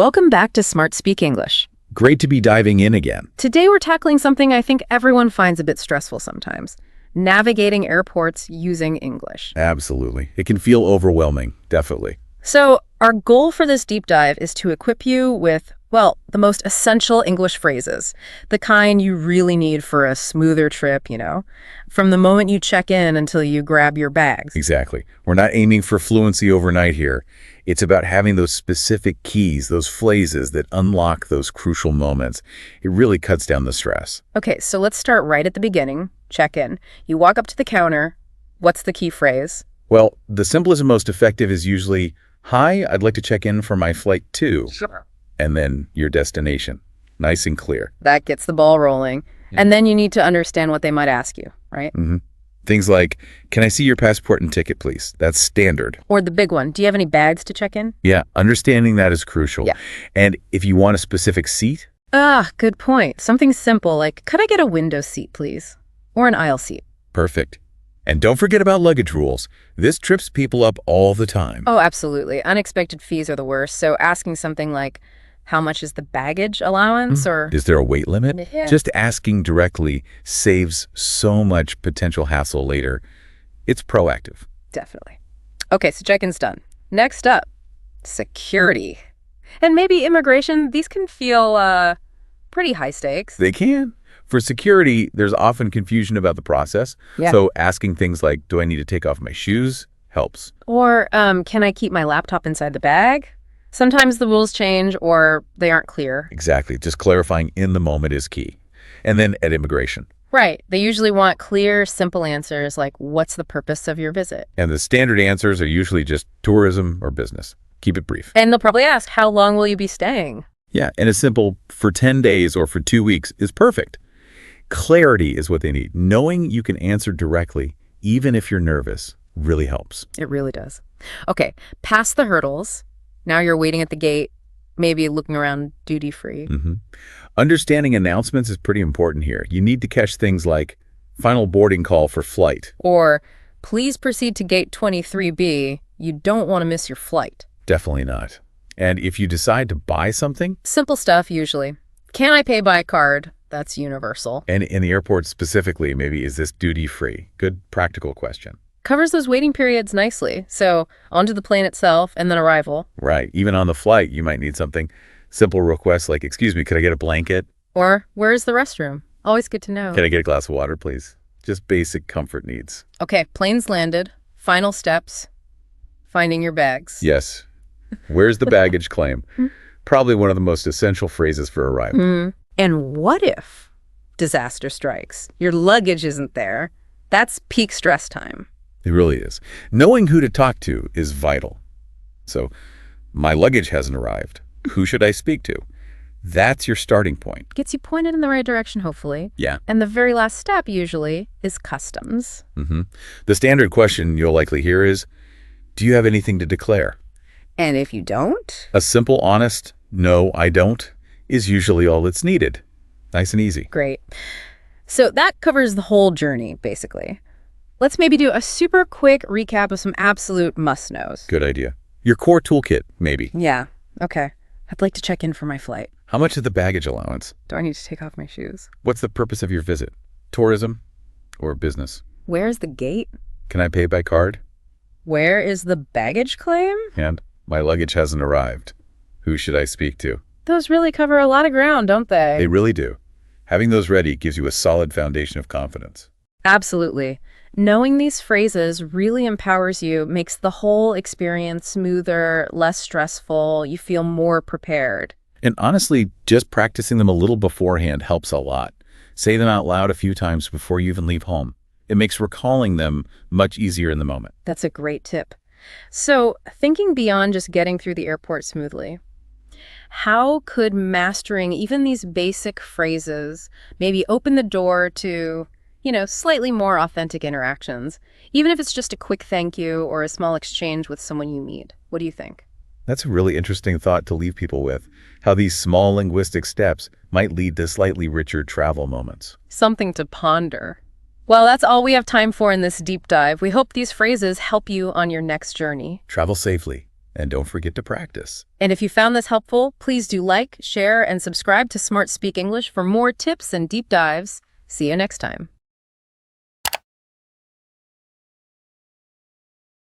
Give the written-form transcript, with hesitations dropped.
Welcome back to SmartSpeak English. Great to be diving in again. Today we're tackling something I think everyone finds a bit stressful sometimes: navigating airports using English. Absolutely. It can feel overwhelming, definitely. So our goal for this deep dive is to equip you with, well, the most essential English phrases, the kind you really need for a smoother trip, from the moment you check in until you grab your bags. Exactly. We're not aiming for fluency overnight here. It's about having those specific keys, those phrases that unlock those crucial moments. It really cuts down the stress. Okay, so let's start right at the beginning. Check in. You walk up to the counter. What's the key phrase? Well, the simplest and most effective is usually, "Hi, I'd like to check in for my flight 2. Sure. And then your destination. Nice and clear. That gets the ball rolling. Yeah. And then you need to understand what they might ask you, right? Mm-hmm. Things like, "Can I see your passport and ticket, please?" That's standard. Or the big one, "Do you have any bags to check in?" Yeah, understanding that is crucial. Yeah. And if you want a specific seat? Good point. Something simple like, "Could I get a window seat, please?" Or an aisle seat. Perfect. And don't forget about luggage rules. This trips people up all the time. Oh, absolutely. Unexpected fees are the worst. So asking something like, "How much is the baggage allowance?" Or is there a weight limit? Yeah. Just asking directly saves so much potential hassle later. It's proactive. Definitely. Okay, so check-in's done. Next up, security. And maybe immigration. These can feel pretty high stakes. They can. For security, there's often confusion about the process. Yeah. So asking things like, "Do I need to take off my shoes?" helps. Or can I keep my laptop inside the bag? Sometimes the rules change or they aren't clear. Exactly. Just clarifying in the moment is key. And then at immigration. Right. They usually want clear, simple answers like, "What's the purpose of your visit?" And the standard answers are usually just tourism or business. Keep it brief. And they'll probably ask, "How long will you be staying?" Yeah, and a simple "for 10 days or for 2 weeks" is perfect. Clarity is what they need. Knowing you can answer directly, even if you're nervous, really helps. It really does. Okay, past the hurdles. Now you're waiting at the gate, maybe looking around duty-free. Mm-hmm. Understanding announcements is pretty important here. You need to catch things like "final boarding call for flight." Or, "Please proceed to gate 23B. You don't want to miss your flight." Definitely not. And if you decide to buy something? Simple stuff, usually. "Can I pay by card?" That's universal. And in the airport specifically, maybe, is this duty-free? Good practical question. Covers those waiting periods nicely. So onto the plane itself and then arrival. Right. Even on the flight, you might need something. Simple requests like, "Excuse me, could I get a blanket?" Or, "Where's the restroom?" Always good to know. "Can I get a glass of water, please?" Just basic comfort needs. Okay, plane's landed. Final steps. Finding your bags. Yes. "Where's the baggage claim?" Probably one of the most essential phrases for arrival. And what if disaster strikes? Your luggage isn't there. That's peak stress time. It really is. Knowing who to talk to is vital. So, "My luggage hasn't arrived. Who should I speak to?" That's your starting point. Gets you pointed in the right direction, hopefully. Yeah. And the very last step, usually, is customs. The standard question you'll likely hear is, "Do you have anything to declare?" And if you don't? A simple, honest, "No, I don't," is usually all that's needed. Nice and easy. Great. So that covers the whole journey, basically. Let's maybe do a super quick recap of some absolute must-knows. Good idea. Your core toolkit, maybe. Yeah. Okay. I'd like to check in for my flight. How much is the baggage allowance? Do I need to take off my shoes? What's the purpose of your visit? Tourism or business? Where's the gate? Can I pay by card? Where is the baggage claim? And my luggage hasn't arrived. Who should I speak to? Those really cover a lot of ground, don't they? They really do. Having those ready gives you a solid foundation of confidence. Absolutely. Knowing these phrases really empowers you, makes the whole experience smoother, less stressful. You feel more prepared. And honestly, just practicing them a little beforehand helps a lot. Say them out loud a few times before you even leave home. It makes recalling them much easier in the moment. That's a great tip. So, thinking beyond just getting through the airport smoothly, how could mastering even these basic phrases maybe open the door to, slightly more authentic interactions, even if it's just a quick thank you or a small exchange with someone you meet? What do you think? That's a really interesting thought to leave people with, how these small linguistic steps might lead to slightly richer travel moments. Something to ponder. Well, that's all we have time for in this deep dive. We hope these phrases help you on your next journey. Travel safely. And don't forget to practice. And if you found this helpful, please do like, share, and subscribe to SmartSpeak English for more tips and deep dives. See you next time.